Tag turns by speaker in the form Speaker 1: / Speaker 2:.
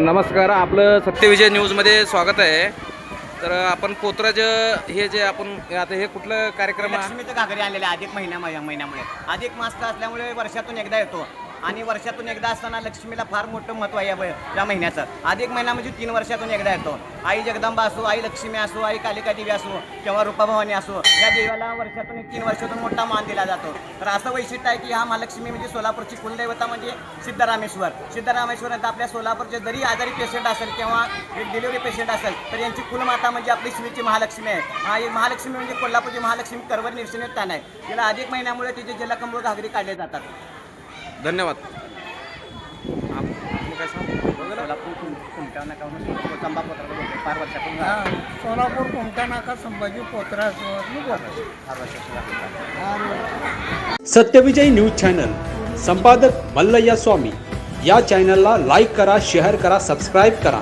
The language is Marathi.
Speaker 1: नमस्कार, आपलं सत्यविजय न्यूजमध्ये स्वागत आहे. तर आपण पोतराज हे जे आपण आता हे कुठलं कार्यक्रम आहे?
Speaker 2: लक्ष्मीचं घागरी आणलेले अधिक महिन्यामुळे अधिक मास असल्यामुळे वर्षातून एकदा येतो आणि वर्षातून एकदा असताना लक्ष्मीला फार मोठं महत्त्व आहे या महिन्याचं. अधिक महिना म्हणजे 3 वर्षातून एकदा येतो. आई जगदंबा असो, आई लक्ष्मी असो, आई कालिका देवी असो किंवा रूपाभवानी असो, या देवाला वर्षातून 3 वर्षातून मोठा मान दिला जातो. तर असं वैशिष्ट्य आहे की हा महालक्ष्मी म्हणजे सोलापूरची कुलदैवता म्हणजे सिद्धरामेश्वर आपल्या सोलापूरचे जरी आजारी पेशंट असेल किंवा एक डिलिव्हरी पेशंट असेल तर यांची कुलमाता म्हणजे आपली श्रीची महालक्ष्मी आहे. हा महालक्ष्मी म्हणजे कोल्हापूरची महालक्ष्मी करवर निर्शनीय स्थान आहे. तिला अधिक महिन्यामुळे तिचे जलकंबळ घागरी काढले जातात.
Speaker 1: धन्यवाद.
Speaker 3: सोलापूर कुमटा नाका संभाजी पोतरा.
Speaker 4: सत्यविजय न्यूज चॅनल संपादक मल्लय्या स्वामी या चॅनलला लाईक करा, शेअर करा, सबस्क्राईब करा.